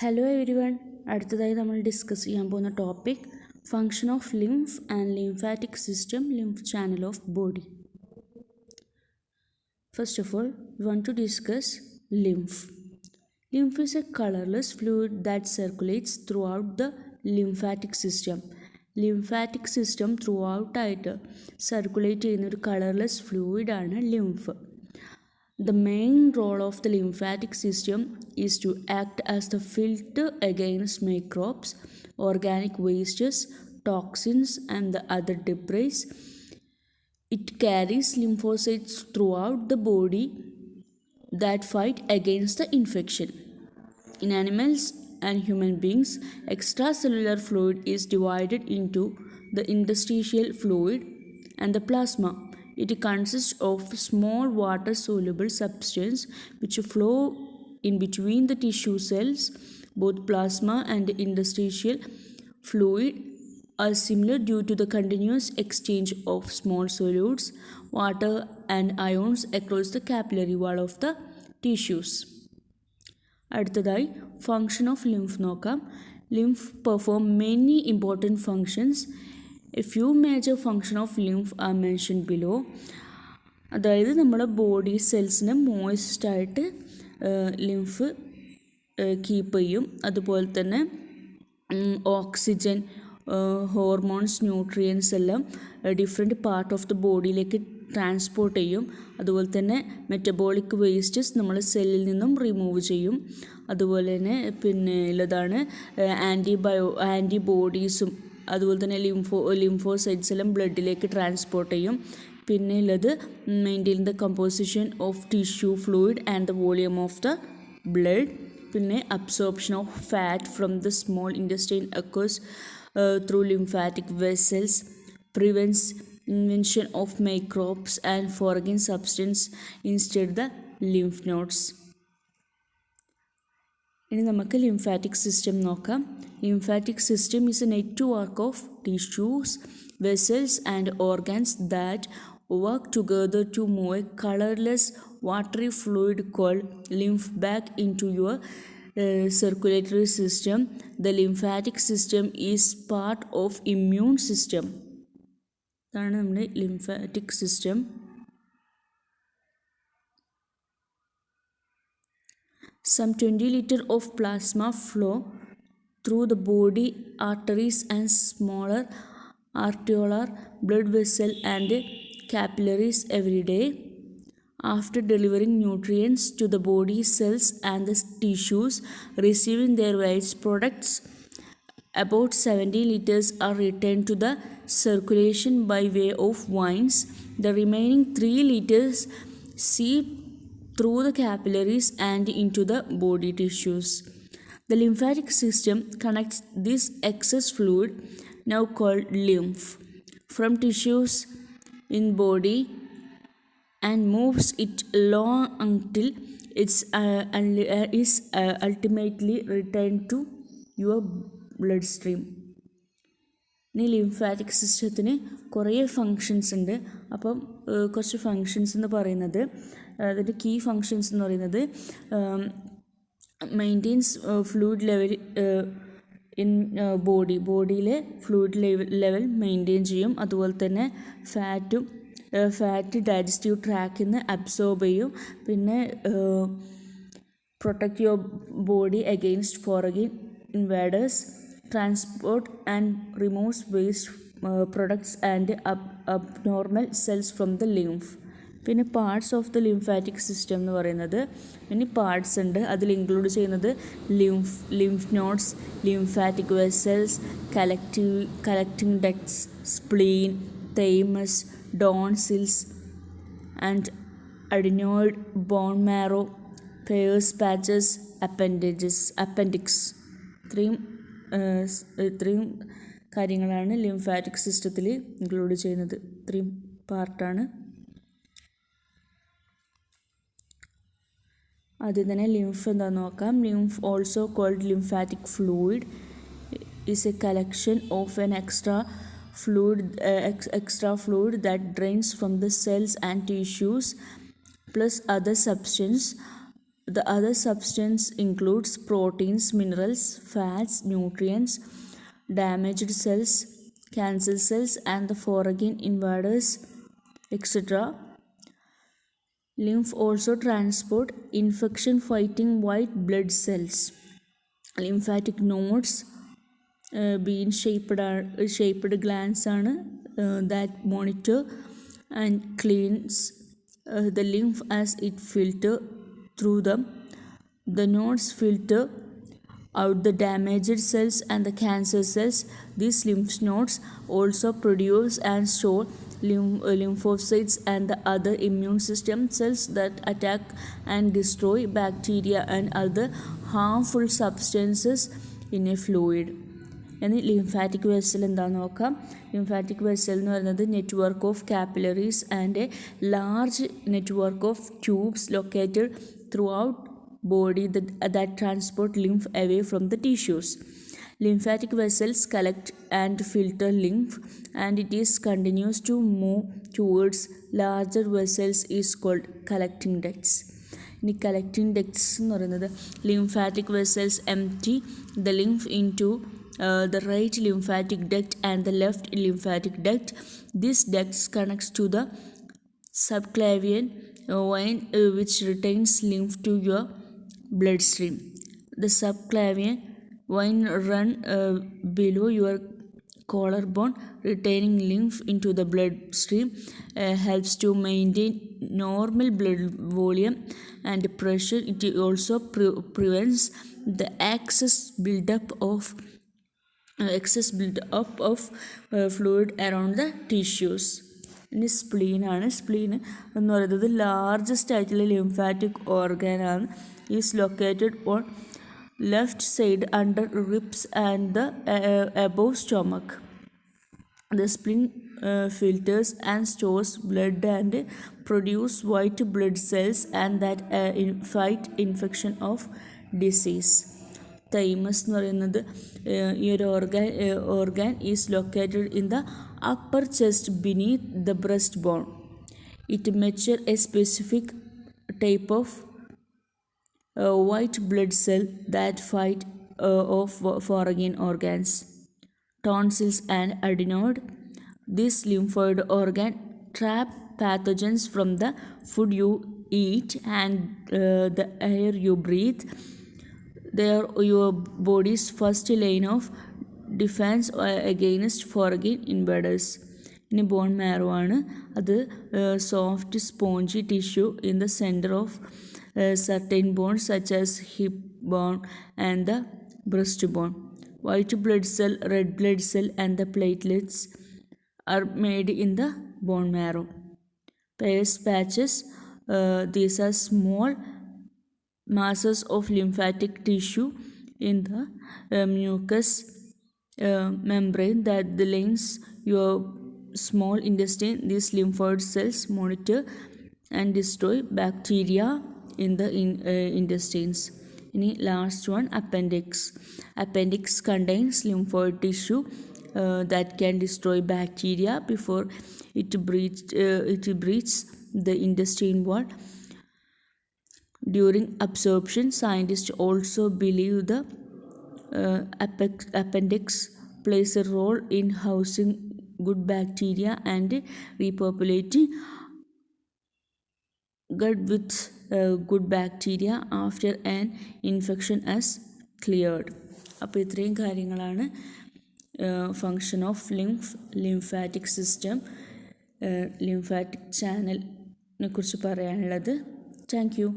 Hello every one, അടുത്തതായി നമ്മൾ discuss ചെയ്യാൻ പോകുന്ന topic function of lymph and lymphatic system, lymph channel of body. First of all, we want to discuss lymph. Lymph is a colorless fluid that circulates throughout the lymphatic system. Lymphatic system throughout ആയിട്ട് circulate ചെയ്യുന്ന ഒരു colourless ഫ്ലൂയിഡാണ് lymph. The main role of the lymphatic system is to act as the filter against microbes, organic wastes, toxins, and the other debris. It carries lymphocytes throughout the body that fight against the infection. In animals and human beings, extracellular fluid is divided into the interstitial fluid and the plasma. It consists of small water-soluble substance which flow in between the tissue cells. Both plasma and the interstitial fluid are similar due to the continuous exchange of small solids, water and ions across the capillary wall of the tissues. അടുത്തതായി function of lymph നോക്കാം. Lymph perform many important functions. A few major function of lymph are mention below. അതായത് നമ്മുടെ body സെൽസിനെ മോയിസ്റ്റായിട്ട് lymph keep ചെയ്യും. അതുപോലെ തന്നെ oxygen, hormones, nutrients എല്ലാം ഡിഫറെൻറ്റ് പാർട്ട് ഓഫ് ദ ബോഡിയിലേക്ക് ട്രാൻസ്പോർട്ട് ചെയ്യും. അതുപോലെ തന്നെ മെറ്റബോളിക് വേസ്റ്റസ് നമ്മൾ സെല്ലിൽ നിന്നും റിമൂവ് ചെയ്യും. അതുപോലെ തന്നെ പിന്നെ ഉള്ളതാണ് ആൻറ്റിബോഡീസും അതുപോലെ തന്നെ ലിംഫോസൈറ്റ്സ് എല്ലാം ബ്ലഡിലേക്ക് ട്രാൻസ്പോർട്ട് ചെയ്യും. പിന്നെ ഉള്ളത് maintain the composition of tissue fluid and the volume of the blood. പിന്നെ absorption of fat from the small intestine occurs through lymphatic vessels, prevents invention of microbes and foreign substance instead the lymph nodes. ഇനി നമുക്ക് lymphatic system നോക്കാം. Lymphatic system is A network of tissues, vessels and organs that work together to move a colorless watery fluid called lymph back into your circulatory system. The lymphatic system is part of immune system. ഇതാണ് നമ്മുടെ lymphatic system. Some 20 liters of plasma flow through the body arteries and smaller arteriolar blood vessels and capillaries every day. After delivering nutrients to the body cells and the tissues receiving their waste products, about 70 liters are returned to the circulation by way of veins. The remaining 3 liters seep through the capillaries and into the body tissues. The lymphatic system connects this excess fluid, now called lymph, from tissues in body and moves it along until it is ultimately returned to your blood stream. ഇനി lymphatic സിസ്റ്റത്തിന് കുറേ functions ഉണ്ട്. അപ്പം കുറച്ച് functions എന്ന് പറയുന്നത്, അതിൻ്റെ key functions എന്ന് പറയുന്നത് മെയിൻറ്റെയിൻസ് ഫ്ലൂയിഡ് ലെവൽ ഇൻ ബോഡിയിലെ ഫ്ലൂയിഡ് ലെവൽ മെയിൻറ്റെയിൻ ചെയ്യും. അതുപോലെ തന്നെ ഫാറ്റ് ഡൈജസ്റ്റീവ് ട്രാക്കിൽ നിന്ന് അബ്സോർബ് ചെയ്യും. പിന്നെ protect your body against foreign invaders, transport and removes waste products and abnormal cells from the lymph. പിന്നെ parts of the lymphatic system എന്ന് പറയുന്നത് ഇനി പാർട്സ് ഉണ്ട്. അതിൽ ഇൻക്ലൂഡ് ചെയ്യുന്നത് lymph nodes, lymphatic vessels, collecting ducts, spleen, thymus, tonsils and adenoid, bone marrow, Peyer's patches, appendix. ഇത്രയും കാര്യങ്ങളാണ് lymphatic സിസ്റ്റത്തിൽ ഇൻക്ലൂഡ് ചെയ്യുന്നത്. ഇത്രയും പാർട്ടാണ്. ആദ്യം തന്നെ ലിംഫ് എന്താണെന്ന് നോക്കാം. Lymph, also called lymphatic fluid, is a collection of an extra fluid that drains from the cells and tissues plus other substance The other substance includes proteins, minerals, fats, nutrients, damaged cells, cancer cells, and the foreign invaders, etc. Lymph also transport infection-fighting white blood cells. Lymphatic nodes being shaped glands that monitor and cleans the lymph as it filter through them. The nodes filter out the damaged cells and the cancer cells. These lymph nodes also produce and store lymphocytes and the other immune system cells that attack and destroy bacteria and other harmful substances in a fluid. ഇനി lymphatic vessel എന്താണെന്ന് നോക്കാം. Lymphatic vessel എന്ന് പറയുന്നത് network of capillaries and A large network of tubes located through out body that transport lymph away from the tissues. Lymphatic vessels collect and filter lymph, and it is continues to move towards larger vessels is called collecting ducts. ഇനി collecting ducts എന്ന് പറയുന്നത് lymphatic vessels empty the lymph into the right lymphatic duct and the left lymphatic duct. This duct connects to the subclavian vein which retains lymph to your bloodstream. The subclavian vein run below your collarbone, retaining lymph into the bloodstream helps to maintain normal blood volume and pressure. It also prevents the excess buildup of fluid around the tissues. ഇനി സ്പ്ലീനാണ്. Spleen എന്ന് പറയുന്നത് largest ആയിട്ടുള്ള lymphatic ഓർഗനാണ്. Is located on left side under ribs and the above stomach. The spleen filters and stores blood and produce white blood cells and that fight infection of disease. Thymus എന്ന് പറയുന്നത് ഈ ഒരു organ is located in the upper chest beneath the breastbone. It matures a specific type of white blood cell that fight off foreign organs, tonsils and adenoid. This lymphoid organ trap pathogens from the food you eat and the air you breathe. They are your body's first line of defense against foreign invaders. ഇനി bone marrow ആണ്. അത് soft spongy tissue in the centre of certain bones such as hip bone and the breastbone. White blood cell, red blood cell and the platelets are made in the bone marrow. Pairs patches, these are small masses of lymphatic tissue in the mucous membrane that lines your small intestine. These lymphoid cells monitor and destroy bacteria in the intestines. ഇനി last one appendix. Appendix contains lymphoid tissue that can destroy bacteria before it breaches the intestine wall. During absorption, scientists also believe the appendix plays a role in housing good bacteria and repopulating gut with good bacteria after an infection has cleared. അപ്പോൾ ഇത്രയും കാര്യങ്ങളാണ് function of lymphatic system, lymphatic ചാനലിനെ കുറിച്ച് പറയാനുള്ളത്. Thank you.